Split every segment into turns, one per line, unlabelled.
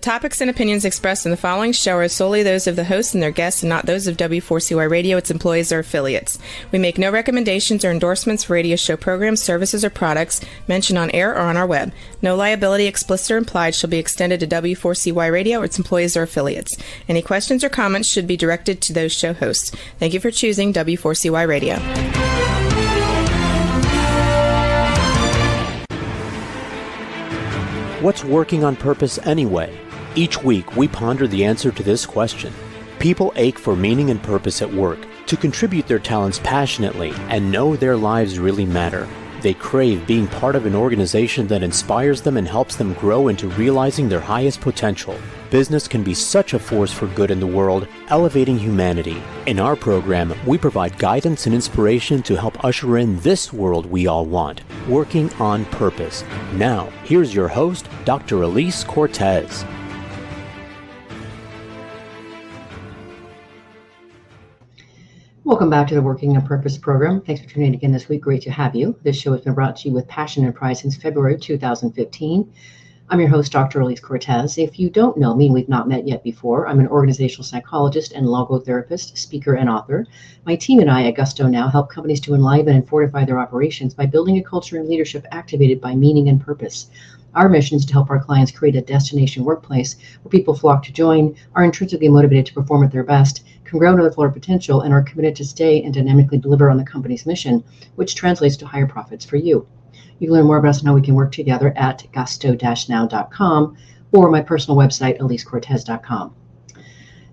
topics and opinions expressed in the following show are solely those of the host and their guests and not those of W4CY Radio, its employees, or affiliates. We make no recommendations or endorsements for radio show programs, services, or products mentioned on air or on our web. No liability, explicit or implied, shall be extended to W4CY Radio or its employees or affiliates. Any questions or comments should be directed to those show hosts. Thank you for choosing W4CY Radio.
What's working on purpose anyway? Each week, we ponder the answer to this question. People ache for meaning and purpose at work, to contribute their talents passionately and know their lives really matter. They crave being part of an organization that inspires them and helps them grow into realizing their highest potential. Business can be such a force for good in the world, elevating humanity. In our program, we provide guidance and inspiration to help usher in this world we all want, working on purpose. Now, here's your host, Dr. Elise Cortez.
Welcome back to the Working on Purpose program. Thanks for tuning in again this week. Great to have you. This show has been brought to you with passion and pride since February 2015. I'm your host, Dr. Elise Cortez. If you don't know me and we've not met yet before, I'm an organizational psychologist and logotherapist, speaker, and author. My team and I at Gusto now help companies to enliven and fortify their operations by building a culture and leadership activated by meaning and purpose. Our mission is to help our clients create a destination workplace where people flock to join, are intrinsically motivated to perform at their best, can grow to their full potential, and are committed to stay and dynamically deliver on the company's mission, which translates to higher profits for you. You can learn more about us and how we can work together at gusto-now.com or my personal website, elisecortez.com.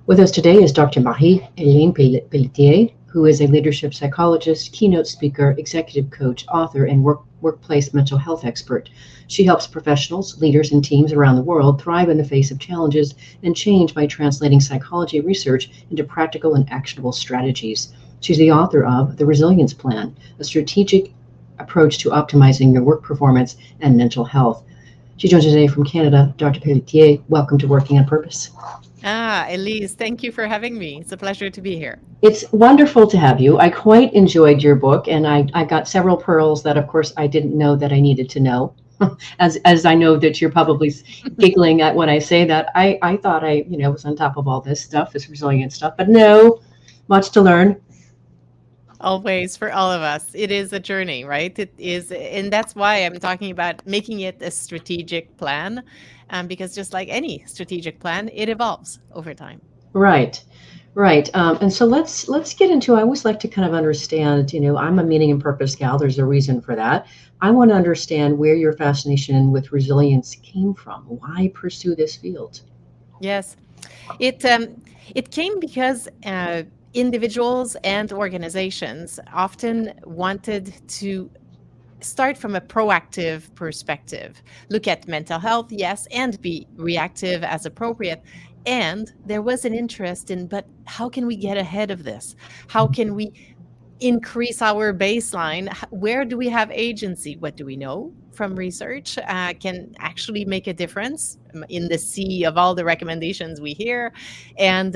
With us today is Dr. Marie-Helene Pelletier, who is a leadership psychologist, keynote speaker, executive coach, author, and workplace mental health expert. She helps professionals, leaders, and teams around the world thrive in the face of challenges and change by translating psychology research into practical and actionable strategies. She's the author of The Resilience Plan, a strategic approach to optimizing your work performance and mental health. She joins us today from Canada. Dr. Pelletier, welcome to Working on Purpose.
Elise, thank you for having me. It's a pleasure to be here.
It's wonderful to have you. I quite enjoyed your book, and I got several pearls that, of course, I didn't know that I needed to know. As I know that you're probably giggling at when I say that. I thought I was on top of all this stuff, this resilient stuff, but no, much to learn.
Always, for all of us, it is a journey, right? It is, and that's why I'm talking about making it a strategic plan, because just like any strategic plan, it evolves over time.
Right. And so let's get into, I always like to kind of understand, I'm a meaning and purpose gal. There's a reason for that. I want to understand where your fascination with resilience came from. Why pursue this field?
Yes, it came because individuals and organizations often wanted to start from a proactive perspective, look at mental health, yes, and be reactive as appropriate. And there was an interest in, but how can we get ahead of this? How can we increase our baseline? Where do we have agency? What do we know from research can actually make a difference in the sea of all the recommendations we hear? And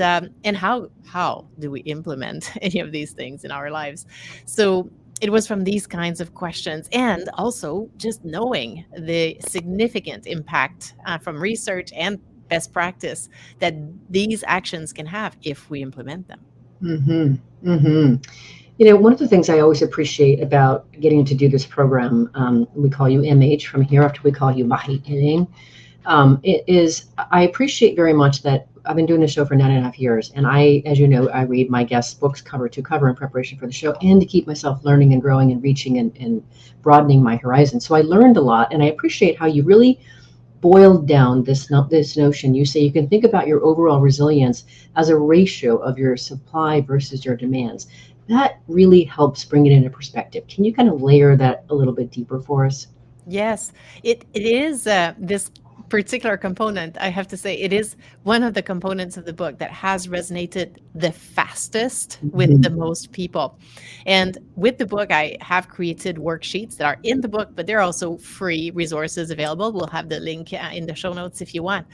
how do we implement any of these things in our lives? So it was from these kinds of questions, and also just knowing the significant impact from research and best practice that these actions can have if we implement them.
Mm-hmm. Mm-hmm. One of the things I always appreciate about getting to do this program, we call you MH from here after we call you Marie-Helene, is I appreciate very much that I've been doing this show for 9.5 years. And I, as you know, I read my guests' books cover to cover in preparation for the show and to keep myself learning and growing and reaching and broadening my horizon. So I learned a lot, and I appreciate how you really boiled down this notion. You say you can think about your overall resilience as a ratio of your supply versus your demands. That really helps bring it into perspective. Can you kind of layer that a little bit deeper for us?
Yes, it is this particular component. I have to say, it is one of the components of the book that has resonated the fastest with the most people. And with the book, I have created worksheets that are in the book, but there are also free resources available. We'll have the link in the show notes if you want.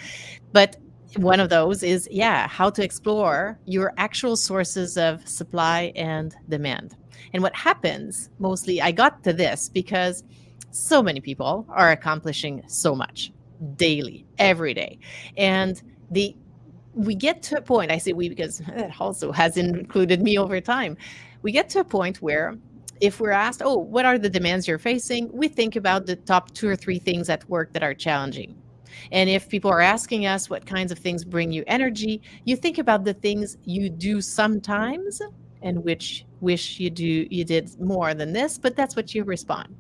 But one of those is, how to explore your actual sources of supply and demand. And what happens mostly, I got to this because so many people are accomplishing so much. daily, every day. And the we get to a point, I say we because it also has included me over time. We get to a point where if we're asked, oh, what are the demands you're facing? We think about the top 2 or 3 things at work that are challenging. And if people are asking us what kinds of things bring you energy, you think about the things you do sometimes and which wish you did more than this, but that's what you respond.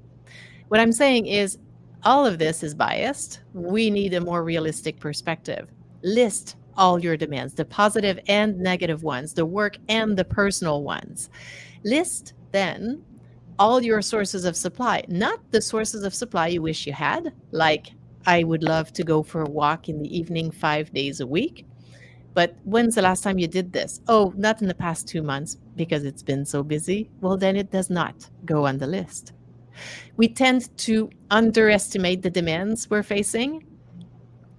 What I'm saying is all of this is biased. We need a more realistic perspective. List all your demands, the positive and negative ones, the work and the personal ones. List then all your sources of supply, not the sources of supply you wish you had, like I would love to go for a walk in the evening 5 days a week. But when's the last time you did this? Oh, not in the past 2 months because it's been so busy. Well, then it does not go on the list. We tend to underestimate the demands we're facing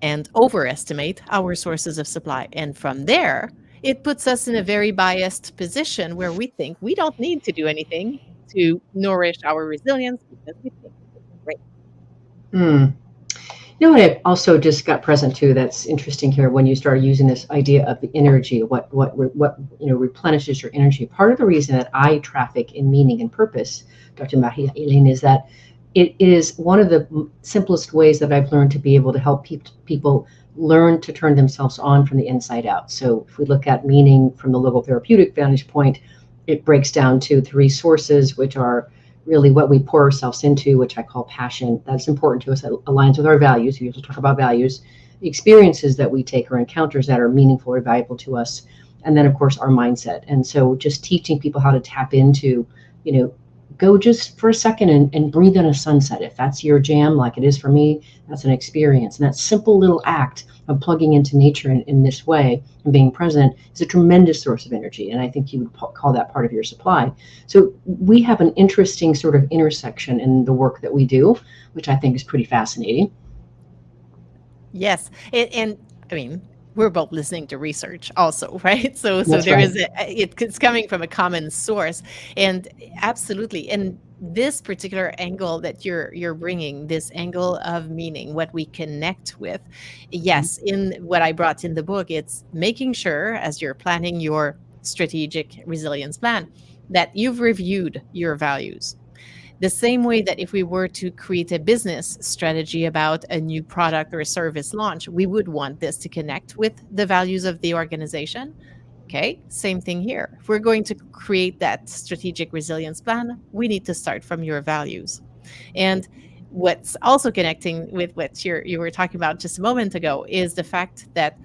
and overestimate our sources of supply. And from there, it puts us in a very biased position where we think we don't need to do anything to nourish our resilience because we think it's great.
Hmm. You know what I also just got present to that's interesting here when you started using this idea of the energy, what replenishes your energy. Part of the reason that I traffic in meaning and purpose, Dr. Marie-Helene, is that it is one of the simplest ways that I've learned to be able to help people learn to turn themselves on from the inside out. So if we look at meaning from the logotherapeutic vantage point, it breaks down to 3 sources, which are really what we pour ourselves into, which I call passion. That's important to us. That aligns with our values. We usually talk about values, the experiences that we take or encounters that are meaningful or valuable to us. And then, of course, our mindset. And so just teaching people how to tap into, go just for a second and breathe in a sunset. If that's your jam, like it is for me, that's an experience. And that simple little act of plugging into nature in this way and being present is a tremendous source of energy. And I think you would call that part of your supply. So we have an interesting sort of intersection in the work that we do, which I think is pretty fascinating.
Yes. And I mean, we're both listening to research also, right? So
That's
there
right.
is it's coming from a common source, and absolutely. And this particular angle that you're bringing, this angle of meaning, what we connect with, yes, in what I brought in the book, it's making sure as you're planning your strategic resilience plan that you've reviewed your values. The same way that if we were to create a business strategy about a new product or a service launch, we would want this to connect with the values of the organization. Okay, same thing here. If we're going to create that strategic resilience plan, we need to start from your values. And what's also connecting with what you were talking about just a moment ago is the fact that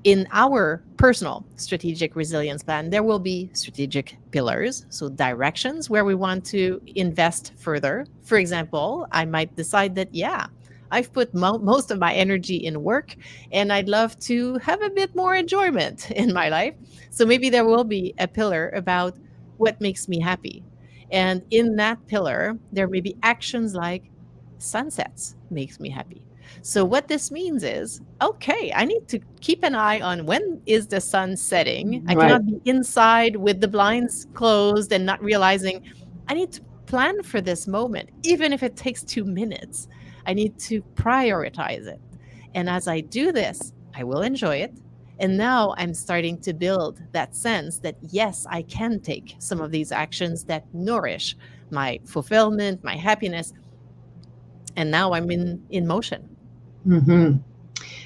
in our personal strategic resilience plan, there will be strategic pillars, so directions where we want to invest further. For example, I might decide that, yeah, I've put most of my energy in work and I'd love to have a bit more enjoyment in my life. So maybe there will be a pillar about what makes me happy. And in that pillar, there may be actions like sunsets makes me happy. So what this means is, okay, I need to keep an eye on when is the sun setting. I
Right.
cannot be inside with the blinds closed and not realizing I need to plan for this moment, even if it takes 2 minutes. I need to prioritize it. And as I do this, I will enjoy it. And now I'm starting to build that sense that, yes, I can take some of these actions that nourish my fulfillment, my happiness. And now I'm in motion.
Mm-hmm.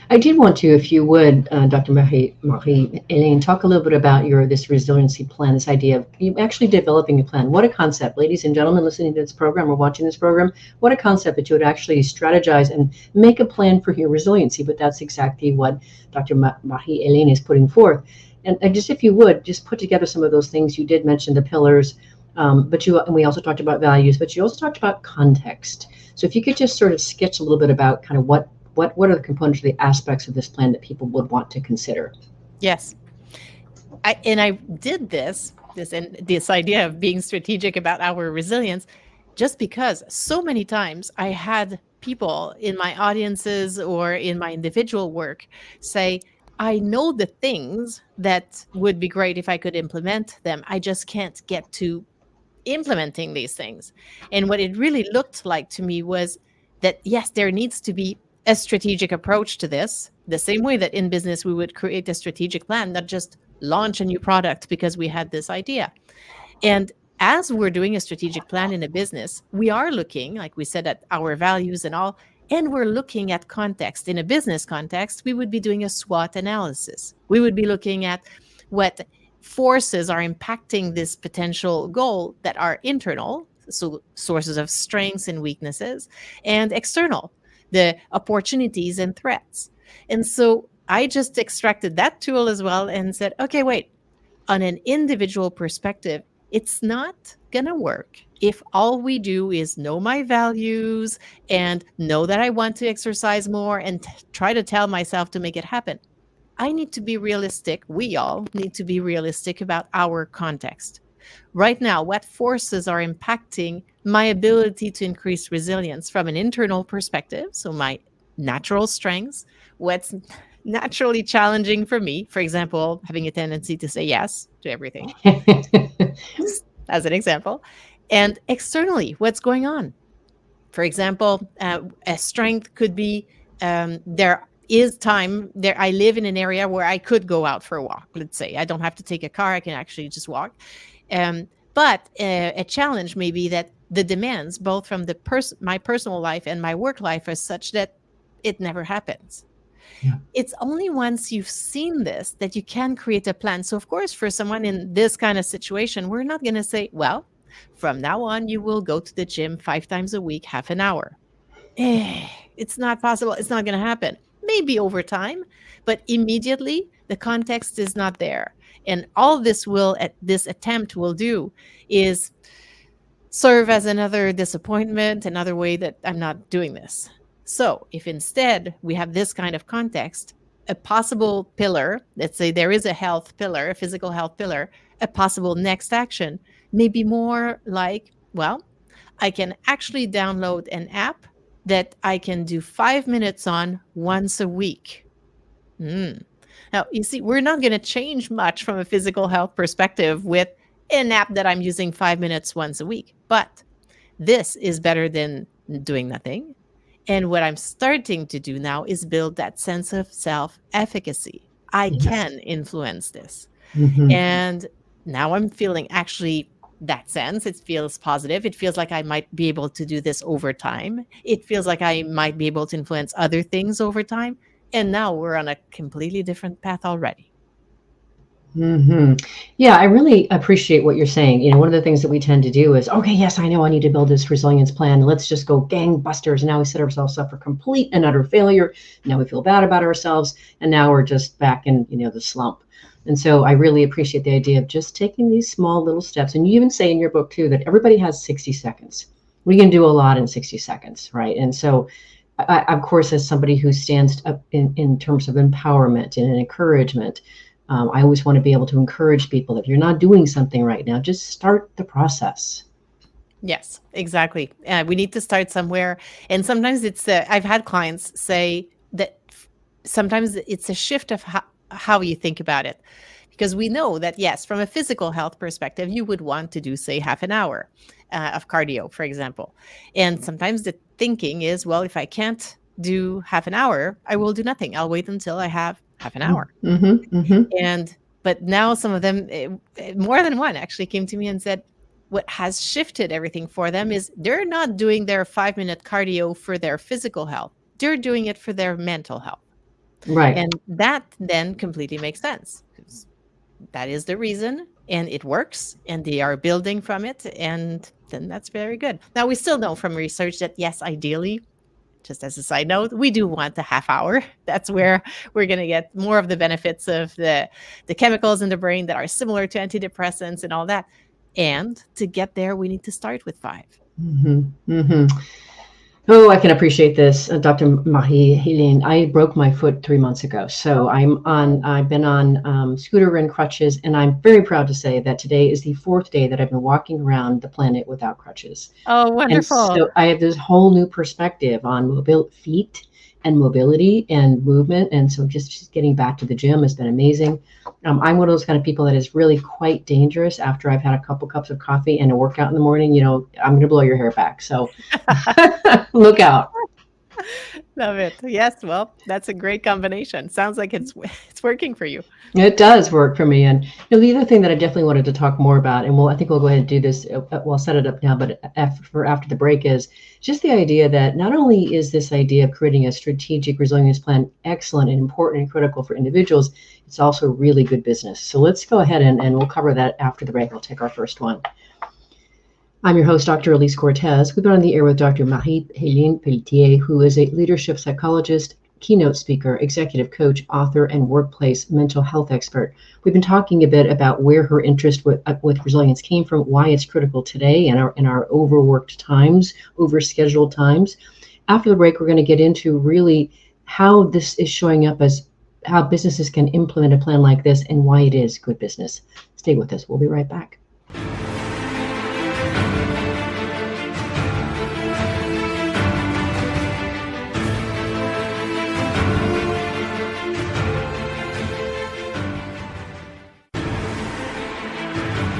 I did want to, if you would, Dr. Marie-Helene, talk a little bit about this resiliency plan, this idea of you actually developing a plan. What a concept, ladies and gentlemen, listening to this program or watching this program. What a concept that you would actually strategize and make a plan for your resiliency. But that's exactly what Dr. Marie-Helene is putting forth. And just if you would, just put together some of those things. You did mention the pillars, and we also talked about values, but you also talked about context. So if you could just sort of sketch a little bit about kind of what are the components of the aspects of this plan that people would want to consider?
Yes. I did this and this idea of being strategic about our resilience just because so many times I had people in my audiences or in my individual work say, I know the things that would be great if I could implement them. I just can't get to implementing these things. And what it really looked like to me was that, yes, there needs to be a strategic approach to this, the same way that in business we would create a strategic plan, not just launch a new product because we had this idea. And as we're doing a strategic plan in a business, we are looking, like we said, at our values and all, and we're looking at context. In a business context, we would be doing a SWOT analysis. We would be looking at what forces are impacting this potential goal that are internal, so sources of strengths and weaknesses, and external, the opportunities and threats. And so I just extracted that tool as well and said, okay, wait, on an individual perspective, it's not going to work if all we do is know my values and know that I want to exercise more and try to tell myself to make it happen. I need to be realistic. We all need to be realistic about our context. Right now, what forces are impacting my ability to increase resilience from an internal perspective? So my natural strengths, what's naturally challenging for me, for example, having a tendency to say yes to everything, as an example, and externally, what's going on? For example, a strength could be there is time there. I live in an area where I could go out for a walk. Let's say I don't have to take a car. I can actually just walk. But a challenge may be that the demands, both from my personal life and my work life, are such that it never happens. Yeah. It's only once you've seen this that you can create a plan. So, of course, for someone in this kind of situation, we're not going to say, well, from now on, you will go to the gym 5 times a week, half an hour. It's not possible. It's not going to happen. Maybe over time, but immediately the context is not there. And all this attempt will do is serve as another disappointment, another way that I'm not doing this. So if instead we have this kind of context, a possible pillar, let's say there is a health pillar, a physical health pillar, a possible next action may be more like, well, I can actually download an app that I can do 5 minutes on once a week. Now, you see, we're not going to change much from a physical health perspective with an app that I'm using 5 minutes once a week. But this is better than doing nothing. And what I'm starting to do now is build that sense of self-efficacy. I can influence this. Mm-hmm. And now I'm feeling actually that sense. It feels positive. It feels like I might be able to do this over time. It feels like I might be able to influence other things over time. And now we're on a completely different path already.
Mm-hmm. Yeah, I really appreciate what you're saying. You know, one of the things that we tend to do is, okay, yes, I know I need to build this resilience plan. Let's just go gangbusters. And now we set ourselves up for complete and utter failure. Now we feel bad about ourselves. And now we're just back in, the slump. And so I really appreciate the idea of just taking these small little steps. And you even say in your book, too, that everybody has 60 seconds. We can do a lot in 60 seconds, right? And so I, of course, as somebody who stands up in terms of empowerment and encouragement, I always want to be able to encourage people. If you're not doing something right now, just start the process.
Yes, exactly. We need to start somewhere. And sometimes I've had clients say that sometimes it's a shift of how you think about it. Because we know that, yes, from a physical health perspective, you would want to do, say, half an hour of cardio, for example. And sometimes the thinking is, well, if I can't do half an hour, I will do nothing. I'll wait until I have half an hour. Mm-hmm, mm-hmm. But now some of them, more than one actually came to me and said, what has shifted everything for them is they're not doing their 5-minute cardio for their physical health. They're doing it for their mental health.
Right.
And that then completely makes sense. That is the reason, and it works, and they are building from it, and then that's very good. Now, we still know from research that, yes, ideally, just as a side note, we do want the half hour. That's where we're going to get more of the benefits of the chemicals in the brain that are similar to antidepressants and all that. And to get there, we need to start with 5.
Mm-hmm. Mm-hmm. Oh, I can appreciate this, Dr. Marie-Helene. I broke my foot 3 months ago. So I've been on scooter and crutches, and I'm very proud to say that today is the 4th day that I've been walking around the planet without crutches.
Oh, wonderful.
And so I have this whole new perspective on feet and mobility and movement. And so just getting back to the gym has been amazing. I'm one of those kind of people that is really quite dangerous after I've had a couple cups of coffee and a workout in the morning. I'm going to blow your hair back. So look out.
Love it. Yes, well, that's a great combination. Sounds like it's working for you.
It does work for me. And the other thing that I definitely wanted to talk more about, and I think we'll go ahead and do this, we'll set it up now, but after the break, is just the idea that not only is this idea of creating a strategic resilience plan excellent and important and critical for individuals, it's also really good business. So let's go ahead and we'll cover that after the break. I'll take our first one. I'm your host, Dr. Elise Cortez. We've been on the air with Dr. Marie-Helene Pelletier, who is a leadership psychologist, keynote speaker, executive coach, author, and workplace mental health expert. We've been talking a bit about where her interest with resilience came from, why it's critical today in our overworked times, overscheduled times. After the break, we're going to get into really how this is showing up as how businesses can implement a plan like this and why it is good business. Stay with us. We'll be right back.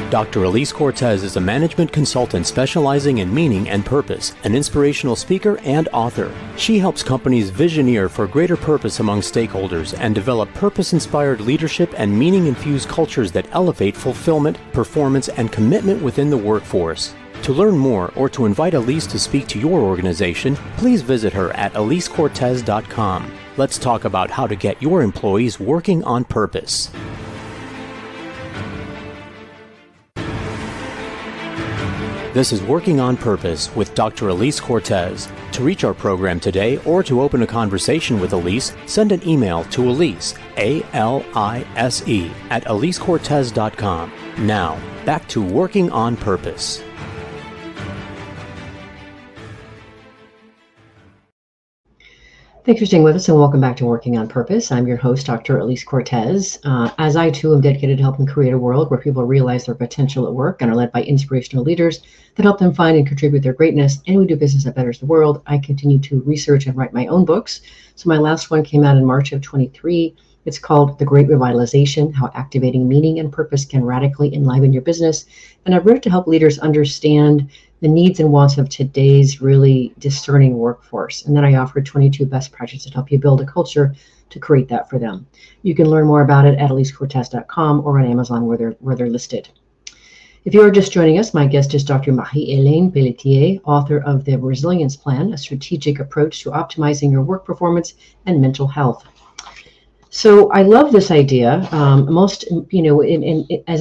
Dr. Elise Cortez is a management consultant specializing in meaning and purpose, an inspirational speaker and author. She helps companies visioneer for greater purpose among stakeholders and develop purpose-inspired leadership and meaning-infused cultures that elevate fulfillment, performance, and commitment within the workforce. To learn more or to invite Elise to speak to your organization, please visit her at elisecortez.com. Let's talk about how to get your employees working on purpose. This is Working on Purpose with Dr. Elise Cortez. To reach our program today or to open a conversation with Elise, send an email to Elise, A-L-I-S-E, at elisecortez.com. Now, back to Working on Purpose.
Thanks for staying with us and welcome back to Working on Purpose. I'm your host, Dr. Elise Cortez. As I too am dedicated to helping create a world where people realize their potential at work and are led by inspirational leaders that help them find and contribute their greatness, and we do business that betters the world. I continue to research and write my own books. So my last one came out in March of 23. It's called The Great Revitalization: How Activating Meaning and Purpose Can Radically Enliven Your Business. And I've written to help leaders understand the needs and wants of today's really discerning workforce. And then I offer 22 best practices to help you build a culture to create that for them. You can learn more about it at elisecortez.com or on Amazon where they're listed. If you are just joining us, my guest is Dr. Marie-Helene Pelletier, author of The Resilience Plan, a strategic approach to optimizing your work performance and mental health. So I love this idea. As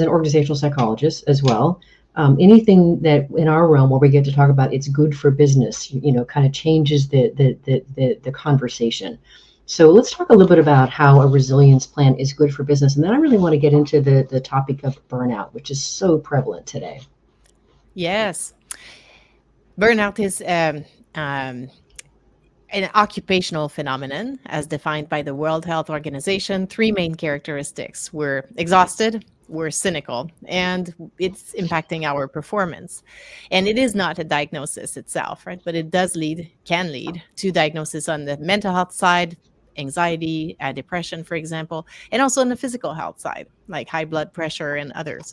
an organizational psychologist as well, anything that in our realm where we get to talk about it's good for business, kind of changes the conversation. So let's talk a little bit about how a resilience plan is good for business. And then I really want to get into the topic of burnout, which is so prevalent today.
Yes. Burnout is an occupational phenomenon as defined by the World Health Organization. 3 main characteristics. We're exhausted, we're cynical, and it's impacting our performance. And it is not a diagnosis itself, right? But it can lead to diagnosis on the mental health side, anxiety, depression, for example, and also on the physical health side, like high blood pressure and others.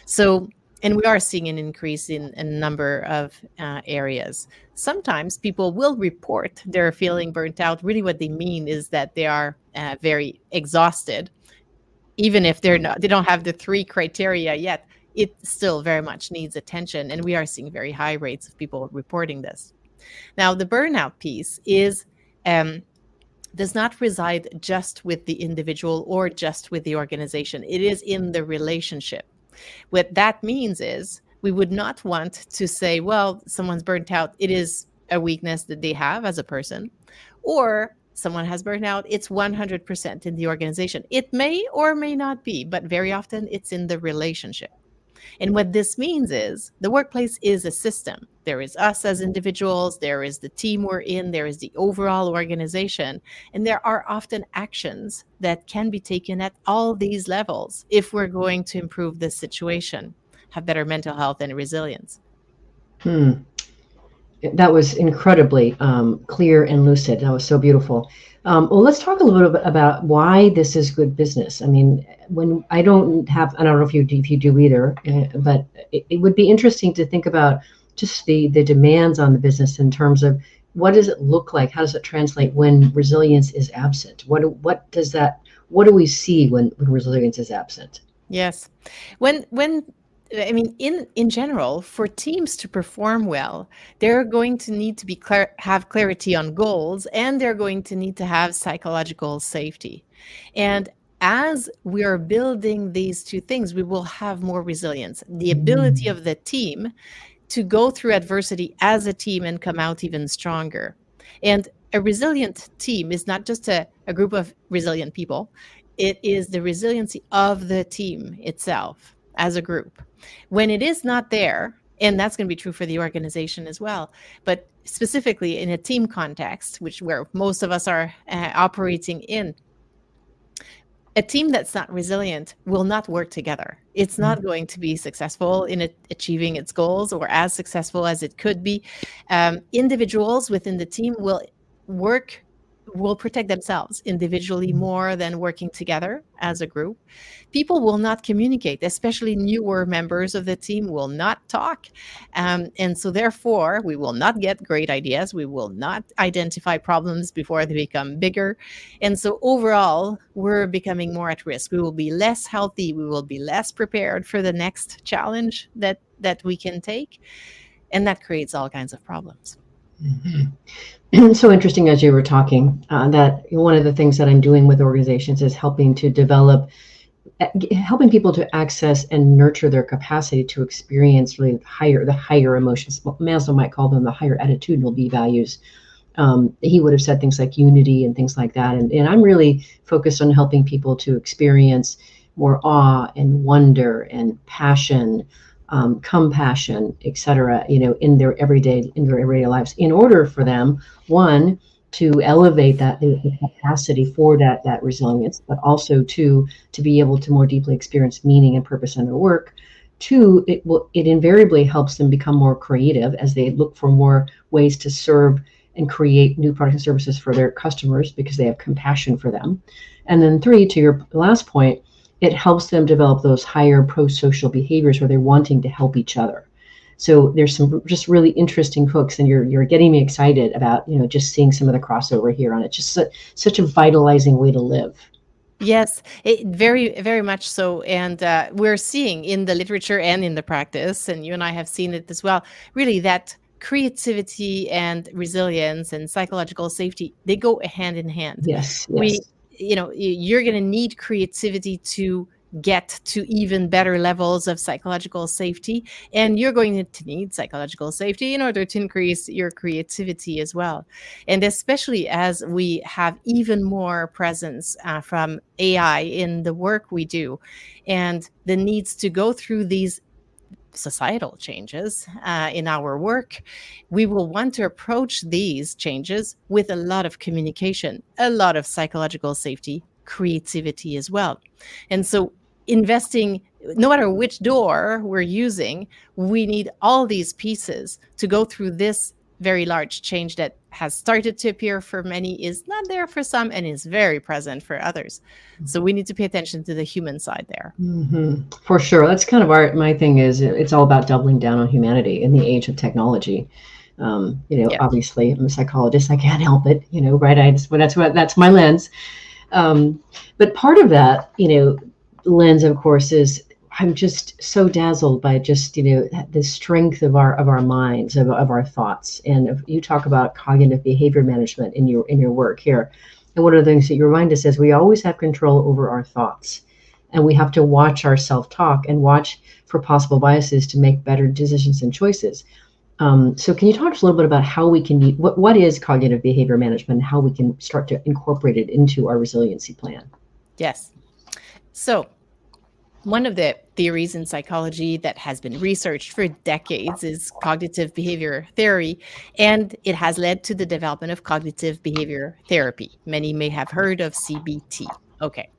So, and we are seeing an increase in a number of areas. Sometimes people will report they're feeling burnt out. Really what they mean is that they are very exhausted. Even if they don't have the 3 criteria yet, it still very much needs attention. And we are seeing very high rates of people reporting this. Now, the burnout piece does not reside just with the individual or just with the organization. It is in the relationship. What that means is we would not want to say, well, someone's burnt out. It is a weakness that they have as a person, or someone has burnout. It's 100% in the organization. It may or may not be, but very often it's in the relationship. And what this means is the workplace is a system. There is us as individuals, there is the team we're in, there is the overall organization, and there are often actions that can be taken at all these levels if we're going to improve this situation, have better mental health and resilience.
That was incredibly clear and lucid. That was so beautiful. Well, let's talk a little bit about why this is good business. I mean, when I don't know if you do either, but it would be interesting to think about just the demands on the business in terms of what does it look like? How does it translate when resilience is absent? What do we see when resilience is absent?
Yes. When I mean, in general, for teams to perform well, they're going to need to have clarity on goals, and they're going to need to have psychological safety. And as we are building these two things, we will have more resilience. The ability of the team to go through adversity as a team and come out even stronger. And a resilient team is not just a group of resilient people, it is the resiliency of the team itself as a group. When it is not there, and that's going to be true for the organization as well, but specifically in a team context, which where most of us are operating in, a team that's not resilient will not work together. It's not going to be successful in achieving its goals, or as successful as it could be. Individuals within the team will protect themselves individually more than working together as a group. People will not communicate, especially newer members of the team will not talk. And so therefore, we will not get great ideas. We will not identify problems before they become bigger. And so overall, we're becoming more at risk. We will be less healthy. We will be less prepared for the next challenge that we can take. And that creates all kinds of problems.
So interesting, as you were talking, that one of the things that I'm doing with organizations is helping people to access and nurture their capacity to experience really the higher emotions. Maslow might call them the higher attitudinal B values. He would have said things like unity and things like that. And I'm really focused on helping people to experience more awe and wonder and passion, compassion, etc., in their everyday lives, in order for them, one, to elevate the capacity for that resilience, but also to be able to more deeply experience meaning and purpose in their work. Two, it invariably helps them become more creative as they look for more ways to serve and create new products and services for their customers because they have compassion for them. And then three, to your last point, it helps them develop those higher pro-social behaviors where they're wanting to help each other. So there's some just really interesting hooks, and you're getting me excited about just seeing some of the crossover here on it. Just such a vitalizing way to live.
Yes, very, very much so. And we're seeing in the literature and in the practice, and you and I have seen it as well, really that creativity and resilience and psychological safety, they go hand in hand.
Yes.
You're going to need creativity to get to even better levels of psychological safety, and you're going to need psychological safety in order to increase your creativity as well. And especially as we have even more presence from AI in the work we do, and the needs to go through these societal changes in our work, we will want to approach these changes with a lot of communication, a lot of psychological safety, creativity as well. And so investing, no matter which door we're using, we need all these pieces to go through this very large change that has started to appear for many, is not there for some, and is very present for others. So we need to pay attention to the human side there.
Mm-hmm. For sure. That's kind of my thing is it's all about doubling down on humanity in the age of technology. Obviously I'm a psychologist. I can't help it, right? That's my lens. But part of that, lens, of course, is I'm just so dazzled by just, the strength of our minds, of our thoughts. And you talk about cognitive behavior management in your work here. And one of the things that you remind us is we always have control over our thoughts, and we have to watch our self-talk and watch for possible biases to make better decisions and choices. So can you talk to us a little bit about how we can what is cognitive behavior management, and how we can start to incorporate it into our resiliency plan?
Yes. So one of the theories in psychology that has been researched for decades is cognitive behavior theory, and it has led to the development of cognitive behavior therapy. Many may have heard of CBT. Okay.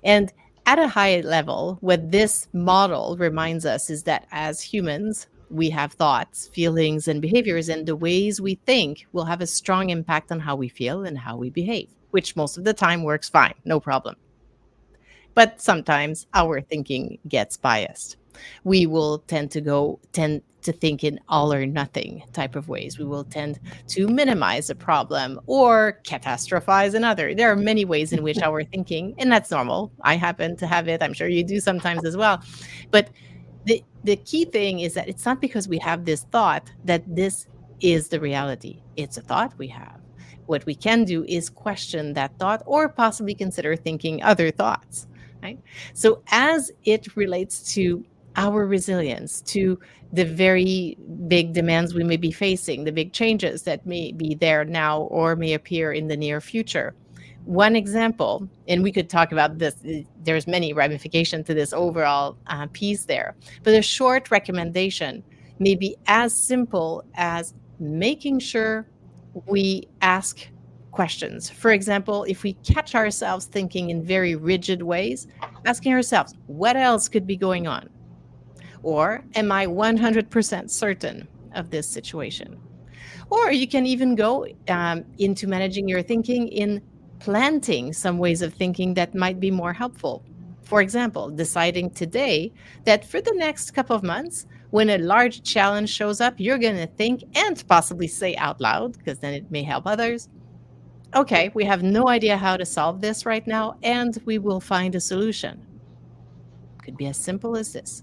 And at a high level, what this model reminds us is that as humans, we have thoughts, feelings, and behaviors, and the ways we think will have a strong impact on how we feel and how we behave, which most of the time works fine, no problem. But sometimes our thinking gets biased. We will tend to think in all or nothing type of ways. We will tend to minimize a problem or catastrophize another. There are many ways in which our thinking, and that's normal. I happen to have it. I'm sure you do sometimes as well. But the key thing is that it's not because we have this thought that this is the reality. It's a thought we have. What we can do is question that thought or possibly consider thinking other thoughts, right? So as it relates to our resilience, to the very big demands we may be facing, the big changes that may be there now or may appear in the near future. One example, and we could talk about this, there's many ramifications to this overall piece there, but a short recommendation may be as simple as making sure we ask questions. For example, if we catch ourselves thinking in very rigid ways, asking ourselves, what else could be going on? Or am I 100% certain of this situation? Or you can even go into managing your thinking in planting some ways of thinking that might be more helpful. For example, deciding today that for the next couple of months, when a large challenge shows up, you're going to think and possibly say out loud, because then it may help others. Okay, we have no idea how to solve this right now, and we will find a solution. Could be as simple as this.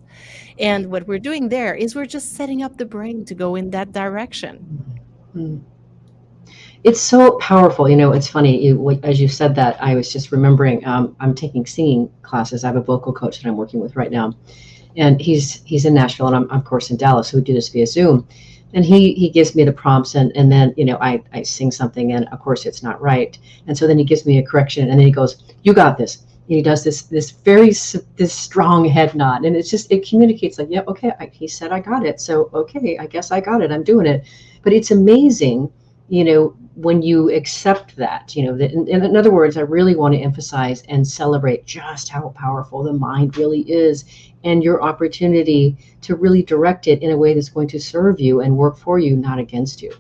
And what we're doing there is we're just setting up the brain to go in that direction.
Mm. It's so powerful. It's funny, as you said that, I was just remembering, I'm taking singing classes. I have a vocal coach that I'm working with right now. And he's in Nashville, and I'm of course in Dallas, so we do this via Zoom. And he gives me the prompts, and then, I sing something, and of course it's not right. And so then he gives me a correction, and then he goes, you got this. And he does this very strong head nod. And it communicates like, yeah, okay, he said I got it. So, okay, I guess I got it. I'm doing it. But it's amazing, when you accept that, in other words, I really want to emphasize and celebrate just how powerful the mind really is, and your opportunity to really direct it in a way that's going to serve you and work for you, not against you.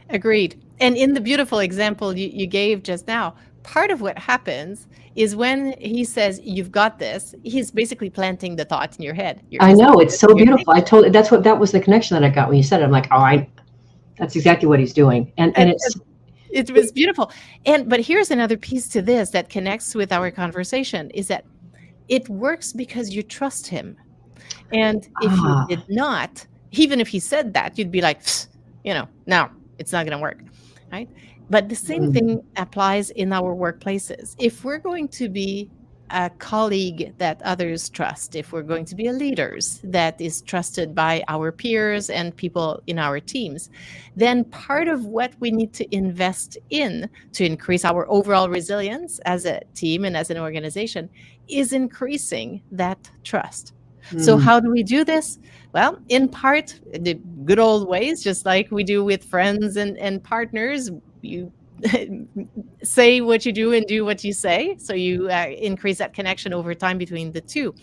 Agreed. And in the beautiful example you gave just now, part of what happens is when he says, you've got this, he's basically planting the thought in your head.
I know, it's so beautiful. That was the connection that I got when you said it. I'm like, that's exactly what he's doing. And
it was beautiful. But here's another piece to this that connects with our conversation, is that it works because you trust him. And if you did not, even if he said that, you'd be like, no, it's not going to work, right? But the same thing applies in our workplaces. If we're going to be a colleague that others trust, if we're going to be a leader that is trusted by our peers and people in our teams, then part of what we need to invest in to increase our overall resilience as a team and as an organization is increasing that trust. So how do we do this? Well, in part, the good old ways, just like we do with friends and partners. You say what you do and do what you say. So you increase that connection over time between the two.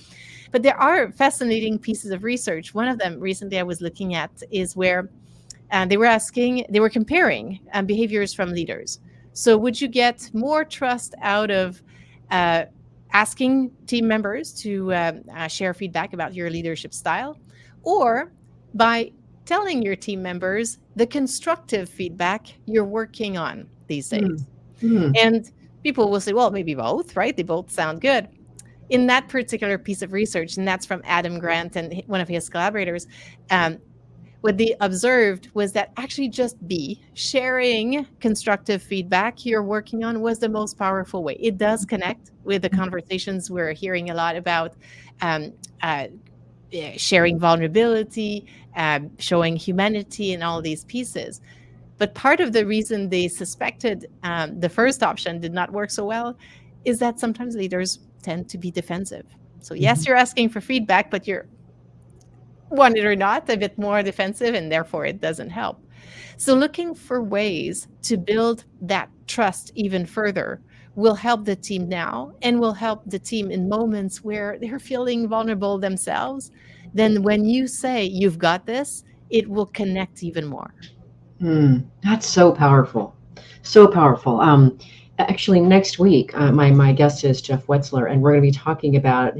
But there are fascinating pieces of research. One of them recently I was looking at is where they were comparing behaviors from leaders. So would you get more trust out of asking team members to share feedback about your leadership style, or by telling your team members the constructive feedback you're working on these days? And people will say, well, maybe both, right? They both sound good. In that particular piece of research, and that's from Adam Grant and one of his collaborators, what they observed was that actually just sharing constructive feedback you're working on was the most powerful way. It does connect with the conversations we're hearing a lot about, sharing vulnerability, showing humanity, and all these pieces. But part of the reason they suspected the first option did not work so well is that sometimes leaders tend to be defensive. So yes, you're asking for feedback, but you're, want it or not, a bit more defensive, and therefore it doesn't help. So looking for ways to build that trust even further will help the team now, and will help the team in moments where they're feeling vulnerable themselves. Then when you say, you've got this, it will connect even more.
That's so powerful. So powerful. Actually, next week, my guest is Jeff Wetzler, and we're going to be talking about.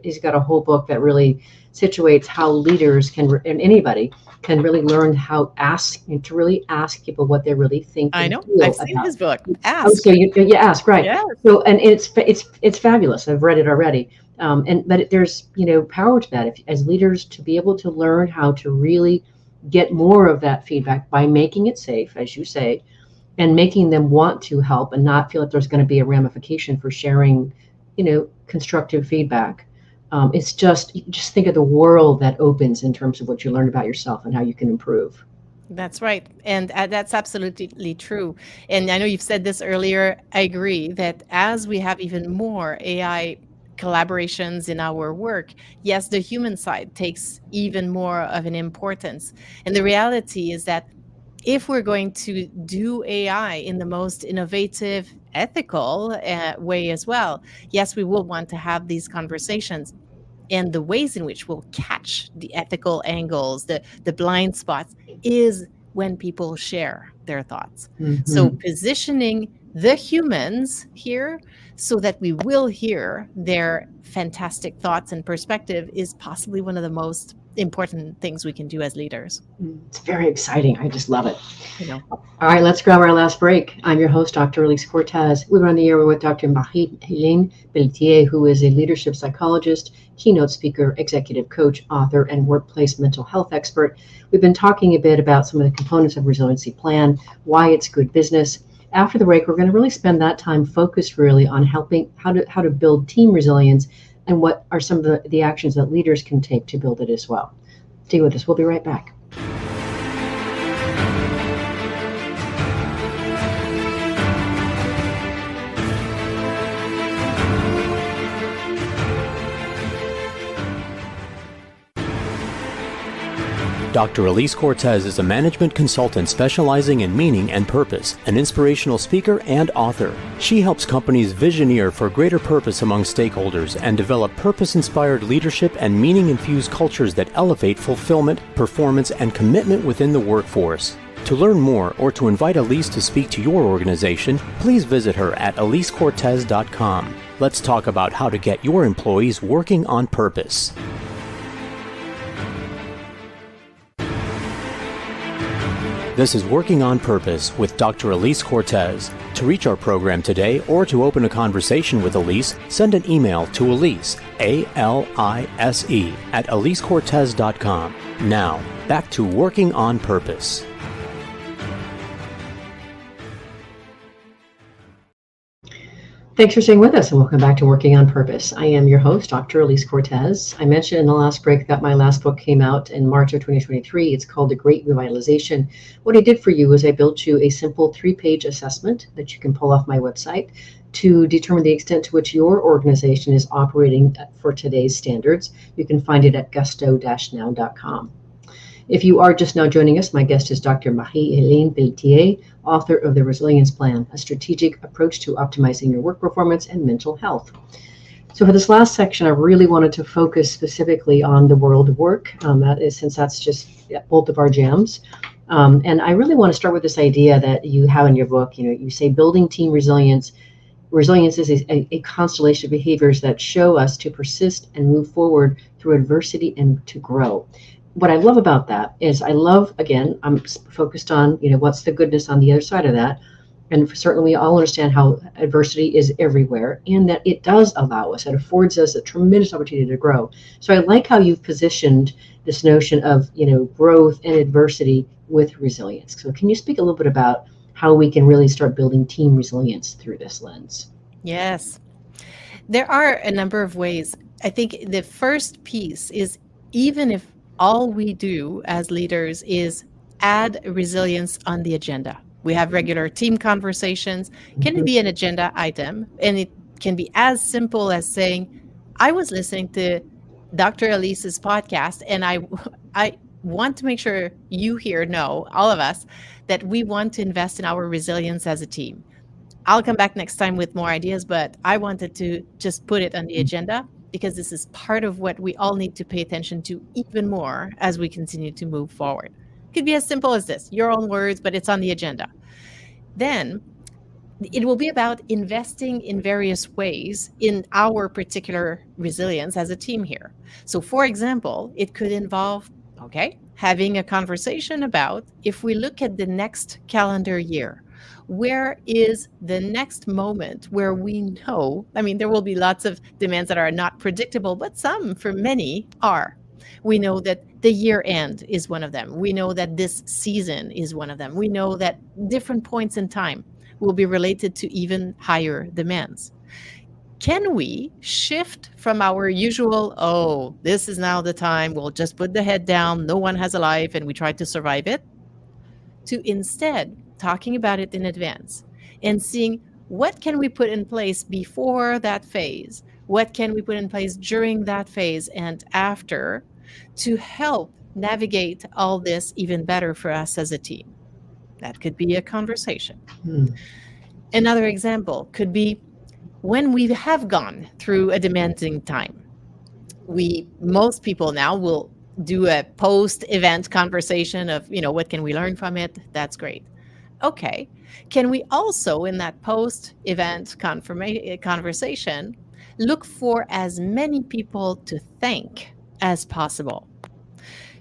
He's got a whole book that really situates how leaders can, and anybody can really learn how to really ask people what they really think
I
and
know. I've
feel
seen
about.
his book.
Oh,
Ask.
so you ask, right?
Yeah.
So, and it's fabulous. I've read it already. But there's power to that, if as leaders, to be able to learn how to really get more of that feedback by making it safe, as you say, and making them want to help and not feel like there's going to be a ramification for sharing, constructive feedback. It's just think of the world that opens in terms of what you learn about yourself and how you can improve.
That's right. And that's absolutely true. And I know you've said this earlier. I agree that as we have even more AI collaborations in our work, yes, the human side takes even more of an importance. And the reality is that if we're going to do AI in the most innovative, ethical way as well, yes, we will want to have these conversations. And the ways in which we'll catch the ethical angles, the blind spots, is when people share their thoughts. So
Mm-hmm.
positioning the humans here so that we will hear their fantastic thoughts and perspective is possibly one of the most important things we can do as leaders.
It's very exciting. I just love it.
You know,
All right, let's grab our last break. I'm your host, Dr. Elise Cortez. We're on the air with Dr. Marie-Helene Pelletier, who is a leadership psychologist, keynote speaker, executive coach, author, and workplace mental health expert. We've been talking a bit about some of the components of Resiliency Plan, why it's good business. After the break, we're going to really spend that time focused really on helping how to build team resilience and what are some of the actions that leaders can take to build it as well. Stay with us. We'll be right back.
Dr. Elise Cortez is a management consultant specializing in meaning and purpose, an inspirational speaker and author. She helps companies visioneer for greater purpose among stakeholders and develop purpose-inspired leadership and meaning-infused cultures that elevate fulfillment, performance, and commitment within the workforce. To learn more or to invite Elise to speak to your organization, please visit her at elisecortez.com. Let's talk about how to get your employees working on purpose. This is Working on Purpose with Dr. Elise Cortez. To reach our program today or to open a conversation with Elise, send an email to Elise, A-L-I-S-E, at elisecortez.com. Now, back to Working on Purpose.
Thanks for staying with us and welcome back to Working on Purpose. I am your host, Dr. Elise Cortez. I mentioned in the last break that my last book came out in March of 2023. It's called The Great Revitalization. What I did for you is I built you a simple 3-page assessment that you can pull off my website to determine the extent to which your organization is operating for today's standards. You can find it at gusto-now.com. If you are just now joining us, my guest is Dr. Marie-Helene Pelletier, author of The Resilience Plan, a strategic approach to optimizing your work performance and mental health. So for this last section, I really wanted to focus specifically on the world of work, since that's just both of our jams. And I really want to start with this idea that you have in your book. You say building team resilience. Resilience is a constellation of behaviors that show us to persist and move forward through adversity and to grow. What I love about that is I'm focused on, what's the goodness on the other side of that. And certainly we all understand how adversity is everywhere and that it does allow us, it affords us a tremendous opportunity to grow. So I like how you've positioned this notion of, growth and adversity with resilience. So can you speak a little bit about how we can really start building team resilience through this lens?
Yes. There are a number of ways. I think the first piece is, even if all we do as leaders is add resilience on the agenda. We have regular team conversations. Can it be an agenda item? And it can be as simple as saying, I was listening to Dr. Elise's podcast, and I want to make sure you here know, all of us, that we want to invest in our resilience as a team. I'll come back next time with more ideas, but I wanted to just put it on the agenda because this is part of what we all need to pay attention to even more as we continue to move forward. It could be as simple as this, your own words, but it's on the agenda. Then it will be about investing in various ways in our particular resilience as a team here. So, for example, it could involve, okay, having a conversation about, if we look at the next calendar year, where is the next moment where we know, I mean, there will be lots of demands that are not predictable, but some, for many, are. We know that the year end is one of them. We know that this season is one of them. We know that different points in time will be related to even higher demands. Can we shift from our usual, oh, this is now the time, we'll just put the head down, no one has a life, and we try to survive it, to instead talking about it in advance and seeing what can we put in place before that phase? What can we put in place during that phase and after to help navigate all this even better for us as a team? That could be a conversation. Another example could be when we have gone through a demanding time. Most people now will do a post-event conversation of, what can we learn from it? That's great. Okay. Can we also, in that post-event conversation, look for as many people to thank as possible?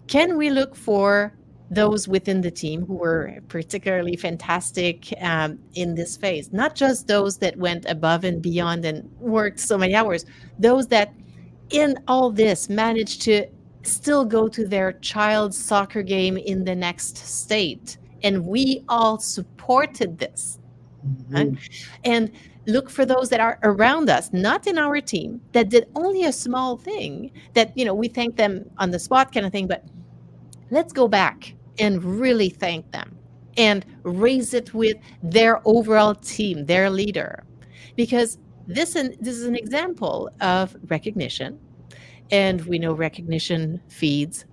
Can we look for those within the team who were particularly fantastic in this phase? Not just those that went above and beyond and worked so many hours, those that in all this managed to still go to their child's soccer game in the next state. And we all supported this. Right? And look for those that are around us, not in our team, that did only a small thing that, we thank them on the spot kind of thing, but let's go back and really thank them and raise it with their overall team, their leader. Because this is an example of recognition. And we know recognition feeds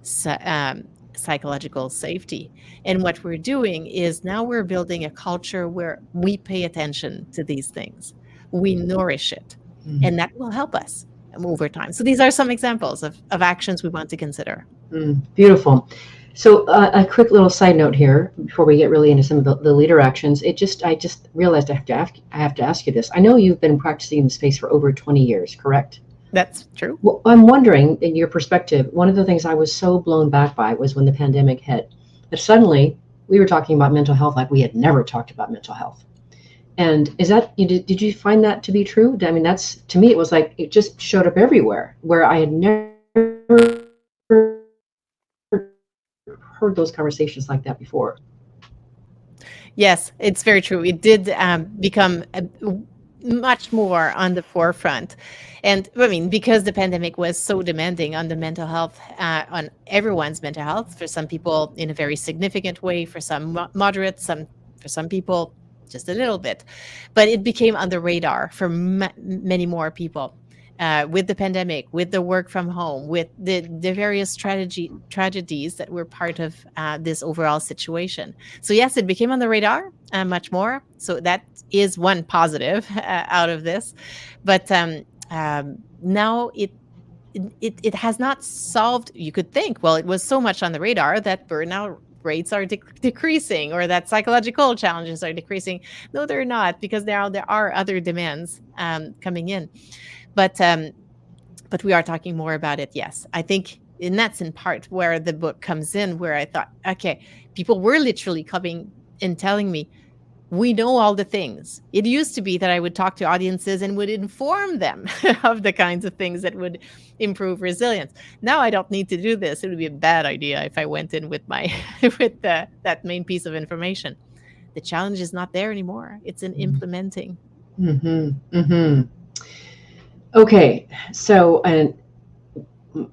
psychological safety. And what we're doing is now we're building a culture where we pay attention to these things. We nourish it. And that will help us over time. So these are some examples of actions we want to consider.
Beautiful. So a quick little side note here before we get really into some of the leader actions. I just realized I have to ask you this. I know you've been practicing in the space for over 20 years, correct?
That's true.
Well, I'm wondering, in your perspective, one of the things I was so blown back by was when the pandemic hit, that suddenly we were talking about mental health like we had never talked about mental health. And did you find that to be true? I mean, to me, it was like it just showed up everywhere where I had never heard those conversations like that before.
Yes, it's very true. It did become much more on the forefront. And I mean, because the pandemic was so demanding on the mental health, on everyone's mental health, for some people in a very significant way, for some moderate, for some people just a little bit. But it became on the radar for many more people. With the pandemic, with the work from home, with the various tragedies that were part of this overall situation. So yes, it became on the radar much more. So that is one positive out of this. But now it has not solved. You could think, well, it was so much on the radar that burnout rates are decreasing or that psychological challenges are decreasing. No, they're not, because now there are other demands coming in. But we are talking more about it, yes. I think, and that's in part where the book comes in, where I thought, okay, people were literally coming and telling me, we know all the things. It used to be that I would talk to audiences and would inform them of the kinds of things that would improve resilience. Now I don't need to do this. It would be a bad idea if I went in with that main piece of information. The challenge is not there anymore. It's in implementing.
Okay, so and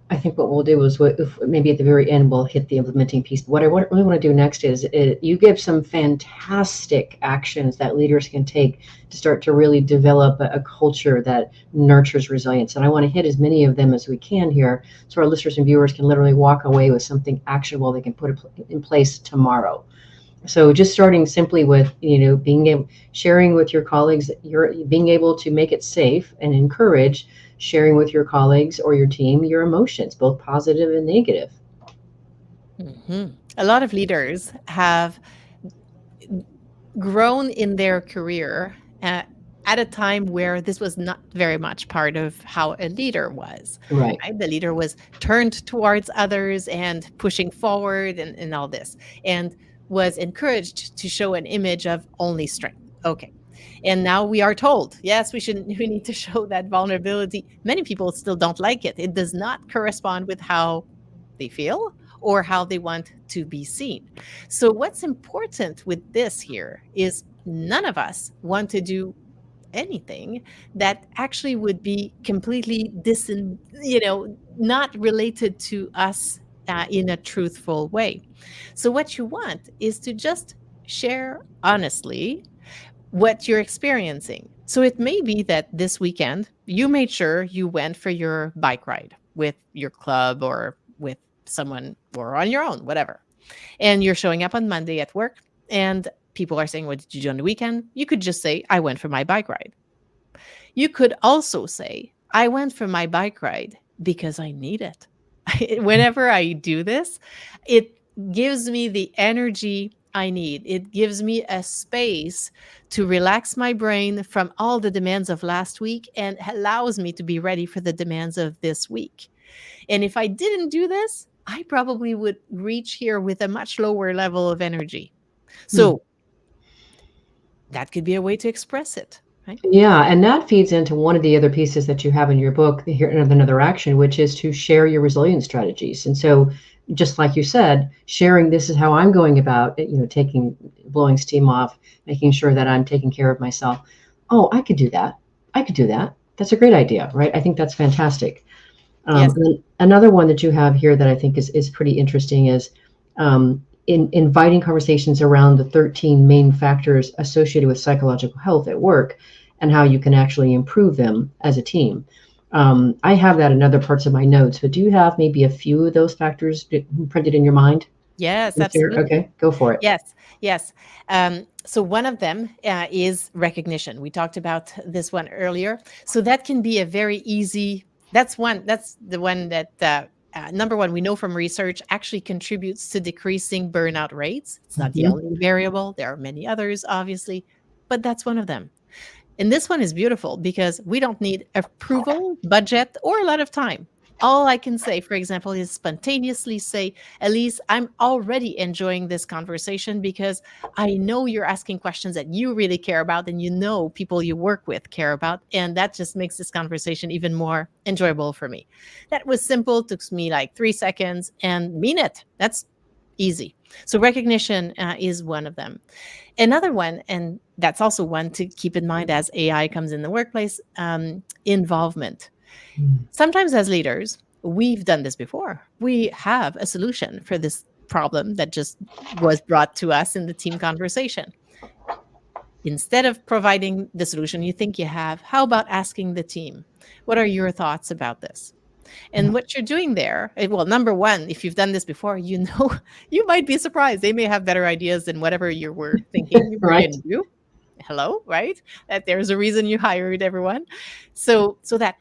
I think what we'll do is maybe at the very end we'll hit the implementing piece. What I really want to do next is you give some fantastic actions that leaders can take to start to really develop a culture that nurtures resilience. And I want to hit as many of them as we can here, so our listeners and viewers can literally walk away with something actionable they can put in place tomorrow. So just starting simply with, sharing with your colleagues, you're being able to make it safe and encourage sharing with your colleagues or your team your emotions, both positive and negative.
A lot of leaders have grown in their career uh, at a time where this was not very much part of how a leader was.
Right.
Right? The leader was turned towards others and pushing forward and all this, and was encouraged to show an image of only strength. Okay. And now we are told, yes, we need to show that vulnerability. Many people still don't like it. It does not correspond with how they feel or how they want to be seen. So what's important with this here is none of us want to do anything that actually would be completely not related to us in a truthful way. So what you want is to just share honestly what you're experiencing. So it may be that this weekend you made sure you went for your bike ride with your club or with someone or on your own, whatever. And you're showing up on Monday at work and people are saying, "What did you do on the weekend?" You could just say, "I went for my bike ride." You could also say, "I went for my bike ride because I need it." Whenever I do this, it gives me the energy I need. It gives me a space to relax my brain from all the demands of last week and allows me to be ready for the demands of this week. And if I didn't do this, I probably would reach here with a much lower level of energy.
Hmm.
So that could be a way to express it, right?
Yeah, and that feeds into one of the other pieces that you have in your book, here another action, which is to share your resilience strategies. And so, just like you said, sharing this is how I'm going about it, blowing steam off, making sure that I'm taking care of myself. Oh, I could do that. I could do that. That's a great idea, right? I think that's fantastic.
Yes.
And then another one that you have here that I think is pretty interesting is in inviting conversations around the 13 main factors associated with psychological health at work and how you can actually improve them as a team. I have that in other parts of my notes, but do you have maybe a few of those factors printed in your mind?
Yes, absolutely.
Okay, go for it.
Yes, yes. So one of them is recognition. We talked about this one earlier. So that can be a very easy. That's one. That's the one that number one we know from research actually contributes to decreasing burnout rates. It's not the
Mhm.
only variable. There are many others, obviously, but that's one of them. And this one is beautiful because we don't need approval, budget, or a lot of time. All I can say, for example, is spontaneously say, Elise, I'm already enjoying this conversation because I know you're asking questions that you really care about and you know people you work with care about. And that just makes this conversation even more enjoyable for me. That was simple, took me like 3 seconds and mean it. That's easy. So recognition is one of them. Another one, and that's also one to keep in mind as AI comes in the workplace, involvement.
Mm.
Sometimes as leaders, we've done this before. We have a solution for this problem that just was brought to us in the team conversation. Instead of providing the solution you think you have, how about asking the team, what are your thoughts about this? And what you're doing there, well, number one, if you've done this before, you know, you might be surprised. They may have better ideas than whatever you were thinking you were
Right.
going to do. Hello, right? That there's a reason you hired everyone. So that,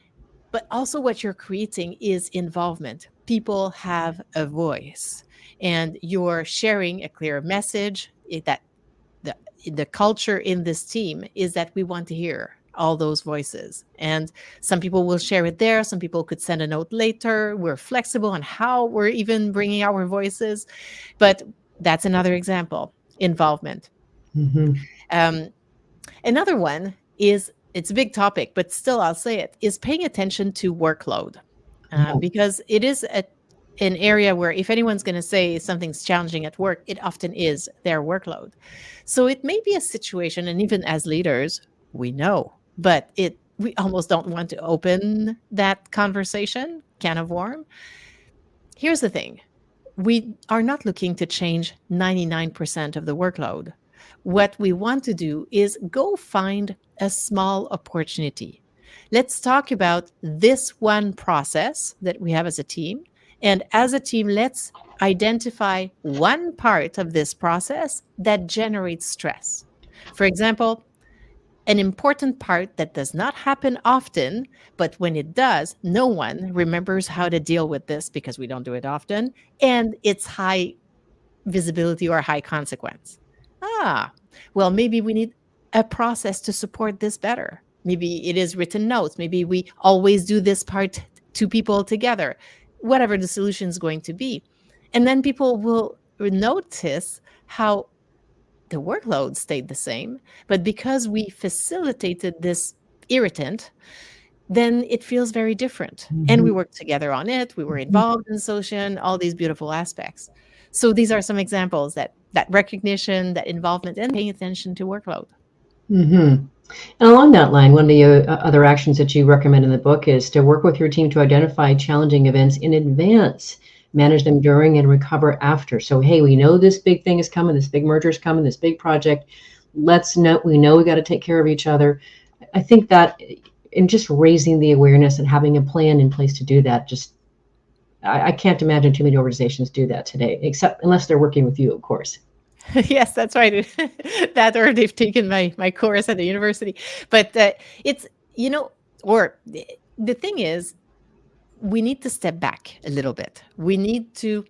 but also what you're creating is involvement. People have a voice, and you're sharing a clear message that the the culture in this team is that we want to hear all those voices. And some people will share it there. Some people could send a note later. We're flexible on how we're even bringing our voices. But that's another example, involvement.
Hmm.
Um, Another one is it's a big topic, but still I'll say it is paying attention to workload because it is an area where if anyone's going to say something's challenging at work, it often is their workload. So it may be a situation, and even as leaders, we know, but we almost don't want to open that conversation, can of worm. Here's the thing. We are not looking to change 99% of the workload. What we want to do is go find a small opportunity. Let's talk about this one process that we have as a team. And as a team, let's identify one part of this process that generates stress. For example, an important part that does not happen often, but when it does, no one remembers how to deal with this because we don't do it often, and it's high visibility or high consequence. Ah, well, maybe we need a process to support this better. Maybe it is written notes. Maybe we always do this part two people together, whatever the solution is going to be. And then people will notice how the workload stayed the same, but because we facilitated this irritant, then it feels very different. And we worked together on it. We were involved in the solution, all these beautiful aspects. So these are some examples that recognition, that involvement, and paying attention to workload.
And along that line, one of the other actions that you recommend in the book is to work with your team to identify challenging events in advance, manage them during, and recover after. So, hey, we know this big thing is coming, this big merger is coming, this big project. We know we got to take care of each other. I think that in just raising the awareness and having a plan in place to do that, just I can't imagine too many organizations do that today, except unless they're working with you, of course.
Yes, that's right. That, or they've taken my course at the university. But it's, or the thing is, we need to step back a little bit. We need to,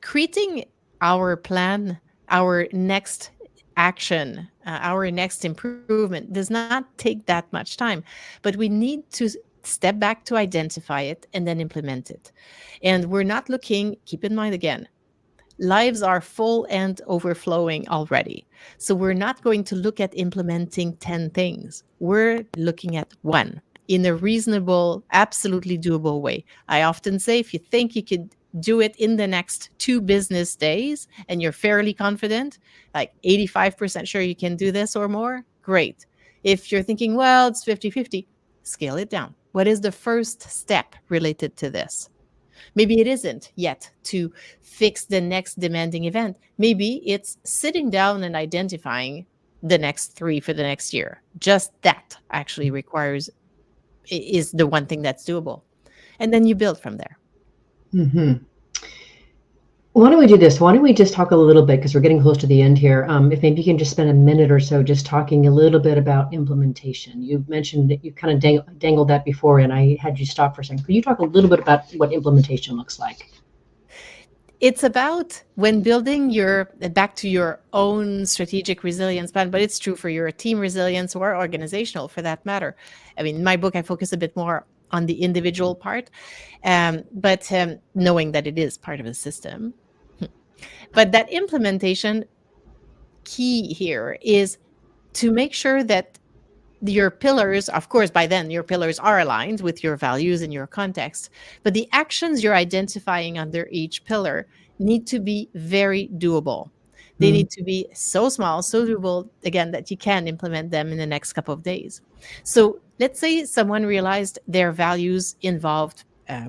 creating our plan, our next action, our next improvement does not take that much time, but we need to step back to identify it and then implement it. And we're not looking, keep in mind again, lives are full and overflowing already. So we're not going to look at implementing 10 things. We're looking at one in a reasonable, absolutely doable way. I often say, if you think you could do it in the next 2 business days and you're fairly confident, like 85% sure you can do this or more, great. If you're thinking, well, it's 50-50, scale it down. What is the first step related to this? Maybe it isn't yet to fix the next demanding event. Maybe it's sitting down and identifying the next 3 for the next year. Just that actually is the one thing that's doable. And then you build from there.
Why don't we do this? Why don't we just talk a little bit, because we're getting close to the end here. If maybe you can just spend a minute or so just talking a little bit about implementation. You've mentioned that you kind of dangled that before, and I had you stop for a second. Could you talk a little bit about what implementation looks like?
It's about when building back to your own strategic resilience plan, but it's true for your team resilience or organizational for that matter. I mean, in my book, I focus a bit more on the individual part, but knowing that it is part of a system. But that implementation key here is to make sure that your pillars, of course, by then your pillars are aligned with your values and your context, but the actions you're identifying under each pillar need to be very doable. They need to be so small, so doable, again, that you can implement them in the next couple of days. So let's say someone realized their values involved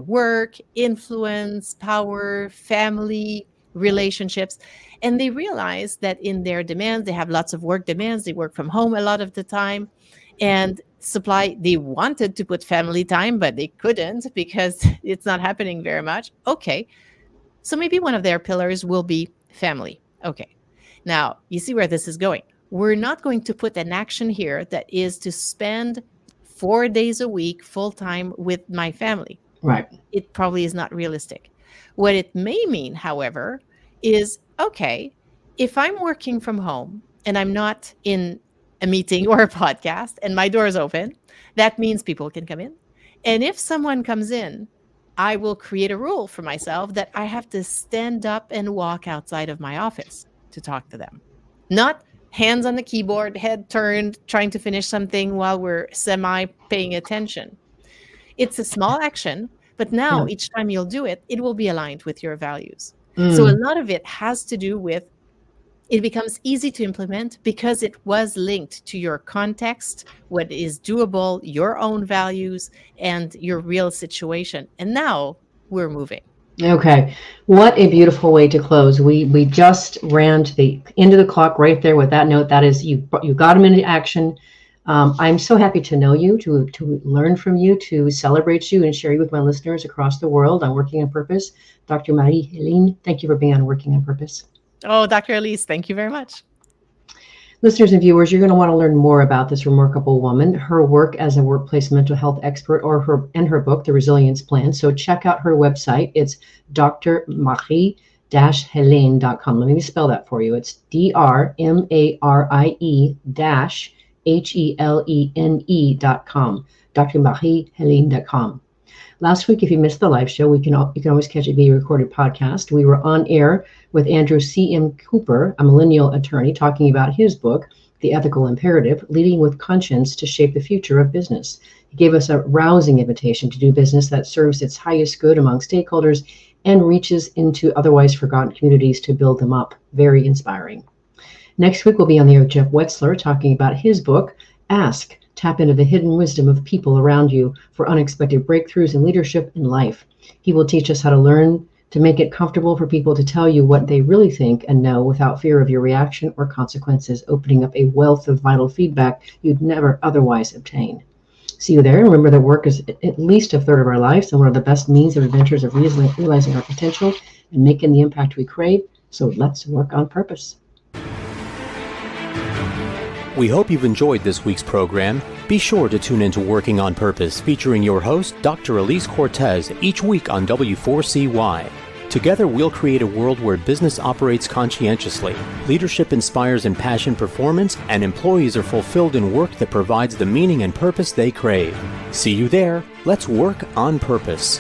work, influence, power, family, relationships, and they realize that in their demands, they have lots of work demands. They work from home a lot of the time, and they wanted to put family time, but they couldn't because it's not happening very much. Okay. So maybe one of their pillars will be family. Okay. Now, you see where this is going. We're not going to put an action here that is to spend 4 days a week full-time with my family.
Right.
It probably is not realistic. What it may mean, however, is, okay, if I'm working from home and I'm not in a meeting or a podcast and my door is open, that means people can come in. And if someone comes in, I will create a rule for myself that I have to stand up and walk outside of my office to talk to them. Not hands on the keyboard, head turned, trying to finish something while we're semi-paying attention. It's a small action, but now each time you'll do it, it will be aligned with your values. So a lot of it has to do with, it becomes easy to implement because it was linked to your context, what is doable, your own values, and your real situation. And now we're moving.
Okay. What a beautiful way to close. We just ran to the end of the clock right there with that note. That is, you got them into action. I'm so happy to know you, to learn from you, to celebrate you and share you with my listeners across the world on Working on Purpose. Dr. Marie-Helene, thank you for being on Working on Purpose.
Oh, Dr. Elise, thank you very much.
Listeners and viewers, you're going to want to learn more about this remarkable woman, her work as a workplace mental health expert, her book, The Resilience Plan. So check out her website. It's Dr. Marie-Helene Marie-Helene.com. Let me spell that for you. It's DRMARIE-HELENE.com. drmarie-helene.com. Last week, if you missed the live show, you can always catch it via recorded podcast. We were on air with Andrew C.M. Cooper, a millennial attorney, talking about his book, The Ethical Imperative, Leading with Conscience to Shape the Future of Business. He gave us a rousing invitation to do business that serves its highest good among stakeholders and reaches into otherwise forgotten communities to build them up. Very inspiring. Next week, we'll be on the air with Jeff Wetzler talking about his book, Ask. Tap into the hidden wisdom of people around you for unexpected breakthroughs in leadership and life. He will teach us how to learn to make it comfortable for people to tell you what they really think and know without fear of your reaction or consequences, opening up a wealth of vital feedback you'd never otherwise obtain. See you there. Remember that work is at least a third of our lives and one of the best means of adventures of realizing our potential and making the impact we crave. So let's work on purpose.
We hope you've enjoyed this week's program. Be sure to tune into Working on Purpose, featuring your host, Dr. Elise Cortez, each week on W4CY. Together, we'll create a world where business operates conscientiously, leadership inspires impassioned performance, and employees are fulfilled in work that provides the meaning and purpose they crave. See you there. Let's work on purpose.